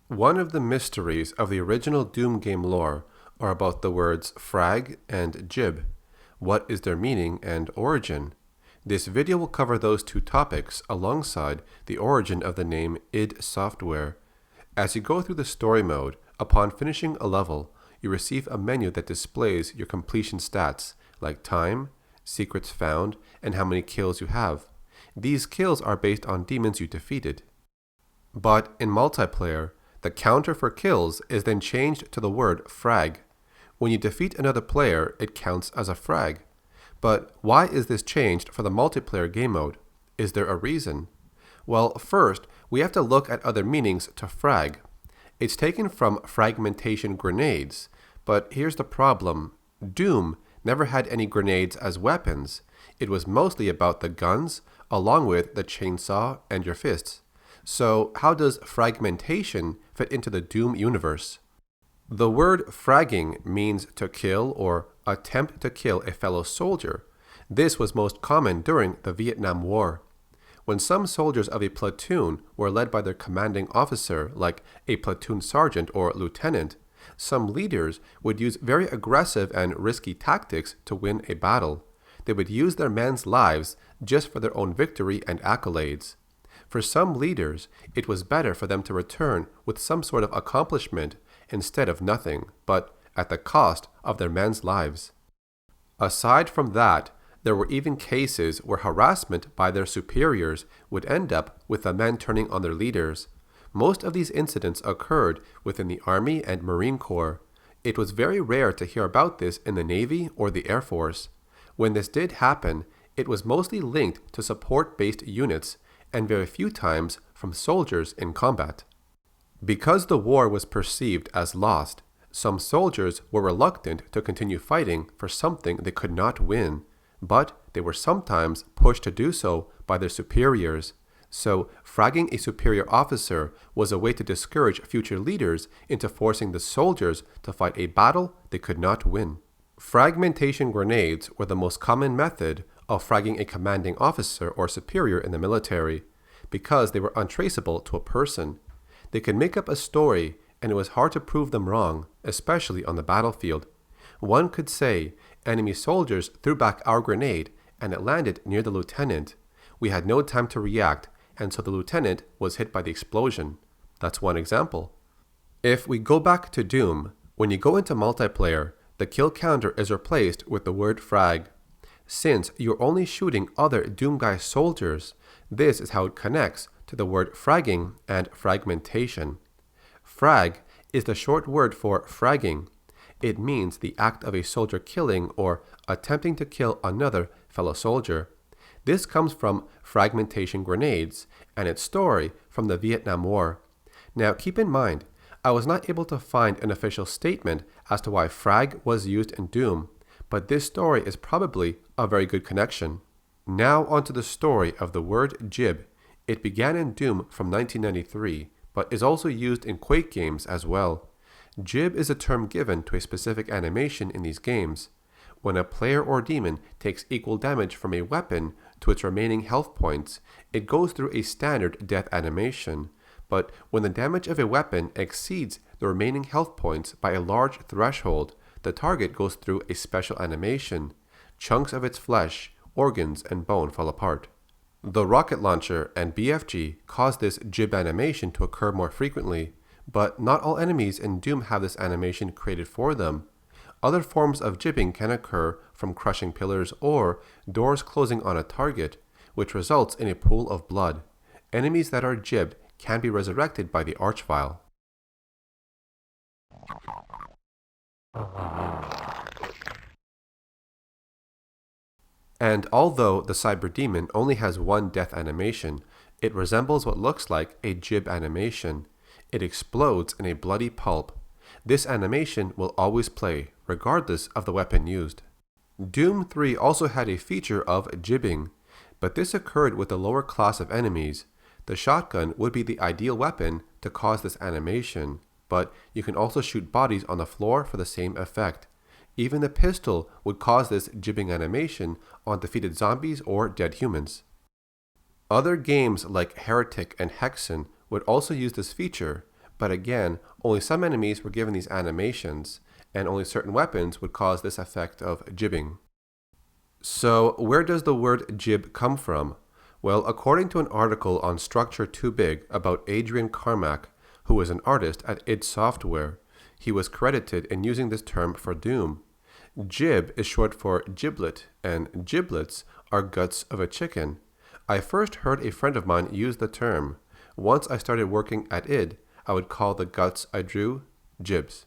One of the mysteries of the original Doom game lore are about the words frag and gib. What is their meaning and origin? This video will cover those two topics alongside the origin of the name id Software. As you go through the story mode, upon finishing a level, you receive a menu that displays your completion stats like time, secrets found, and how many kills you have. These kills are based on demons you defeated. But in multiplayer, the counter for kills is then changed to the word frag. When you defeat another player, it counts as a frag. But why is this changed for the multiplayer game mode? Is there a reason? Well, first, we have to look at other meanings to frag. It's taken from fragmentation grenades, but here's the problem. Doom never had any grenades as weapons. It was mostly about the guns, along with the chainsaw and your fists. So how does fragmentation fit into the Doom universe? The word fragging means to kill or attempt to kill a fellow soldier. This was most common during the Vietnam War. When some soldiers of a platoon were led by their commanding officer, like a platoon sergeant or lieutenant, some leaders would use very aggressive and risky tactics to win a battle. They would use their men's lives just for their own victory and accolades. For some leaders, it was better for them to return with some sort of accomplishment instead of nothing, but at the cost of their men's lives. Aside from that, there were even cases where harassment by their superiors would end up with the men turning on their leaders. Most of these incidents occurred within the Army and Marine Corps. It was very rare to hear about this in the Navy or the Air Force. When this did happen, it was mostly linked to support-based units and very few times from soldiers in combat. Because the war was perceived as lost, some soldiers were reluctant to continue fighting for something they could not win, but they were sometimes pushed to do so by their superiors. So, fragging a superior officer was a way to discourage future leaders into forcing the soldiers to fight a battle they could not win. Fragmentation grenades were the most common method of fragging a commanding officer or superior in the military, because they were untraceable to a person. They could make up a story, and it was hard to prove them wrong, especially on the battlefield. One could say, enemy soldiers threw back our grenade, and it landed near the lieutenant. We had no time to react, and so the lieutenant was hit by the explosion. That's one example. If we go back to Doom, when you go into multiplayer, the kill counter is replaced with the word frag. Since you're only shooting other Doom Guy soldiers, this is how it connects to the word fragging and fragmentation. Frag is the short word for fragging. It means the act of a soldier killing or attempting to kill another fellow soldier. This comes from fragmentation grenades and its story from the Vietnam War. Now keep in mind, I was not able to find an official statement as to why frag was used in Doom, but this story is probably a very good connection. Now onto the story of the word gib. It began in Doom from 1993, but is also used in Quake games as well. Gib is a term given to a specific animation in these games. When a player or demon takes equal damage from a weapon to its remaining health points, it goes through a standard death animation. But when the damage of a weapon exceeds the remaining health points by a large threshold, the target goes through a special animation. Chunks of its flesh, organs, and bone fall apart. The rocket launcher and BFG cause this gib animation to occur more frequently, but not all enemies in Doom have this animation created for them. Other forms of gibbing can occur from crushing pillars or doors closing on a target, which results in a pool of blood. Enemies that are gibbed can be resurrected by the Archvile. And although the Cyber Demon only has one death animation, it resembles what looks like a gib animation. It explodes in a bloody pulp. This animation will always play, regardless of the weapon used. Doom 3 also had a feature of gibbing, but this occurred with the lower class of enemies. The shotgun would be the ideal weapon to cause this animation, but you can also shoot bodies on the floor for the same effect. Even the pistol would cause this gibbing animation on defeated zombies or dead humans. Other games like Heretic and Hexen would also use this feature, But again, only some enemies were given these animations, and only certain weapons would cause this effect of jibbing. So where does the word jib come from? Well, according to an article on Structure Too Big about Adrian Carmack, who is an artist at id Software, he was credited in using this term for Doom. Jib is short for giblet, and giblets are guts of a chicken. I first heard a friend of mine use the term. Once I started working at id, I would call the guts I drew jibs.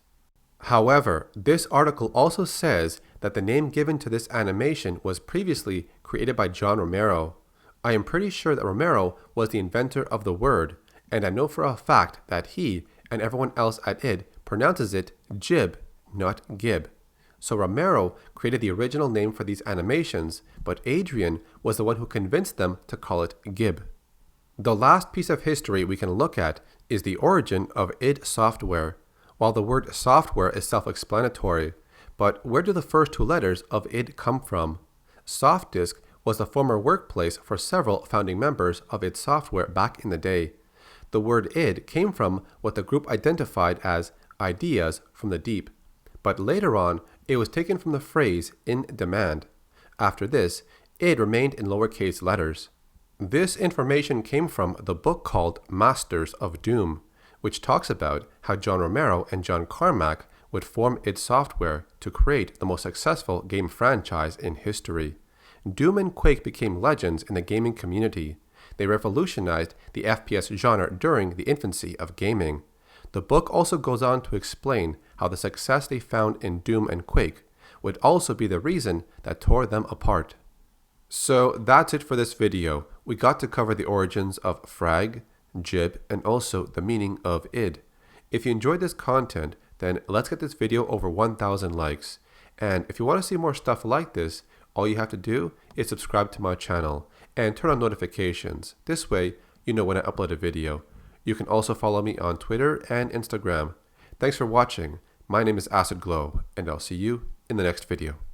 However, this article also says that the name given to this animation was previously created by John Romero. I am pretty sure that Romero was the inventor of the word, and I know for a fact that he and everyone else at id pronounces it jib, not gib. So Romero created the original name for these animations, but Adrian was the one who convinced them to call it gib. The last piece of history we can look at is the origin of id Software. While the word software is self-explanatory, but where do the first two letters of id come from? Softdisk was the former workplace for several founding members of id Software back in the day. The word id came from what the group identified as ideas from the deep, but later on it was taken from the phrase in demand. After this, id remained in lowercase letters. This information came from the book called Masters of Doom, which talks about how John Romero and John Carmack would form id Software to create the most successful game franchise in history. Doom and Quake became legends in the gaming community. They revolutionized the FPS genre during the infancy of gaming. The book also goes on to explain how the success they found in Doom and Quake would also be the reason that tore them apart. So that's it for this video. We got to cover the origins of frag, jib, and also the meaning of id. If you enjoyed this content, then let's get this video over 1,000 likes. And if you want to see more stuff like this, all you have to do is subscribe to my channel and turn on notifications. This way, you know when I upload a video. You can also follow me on Twitter and Instagram. Thanks for watching. My name is Acid Glow, and I'll see you in the next video.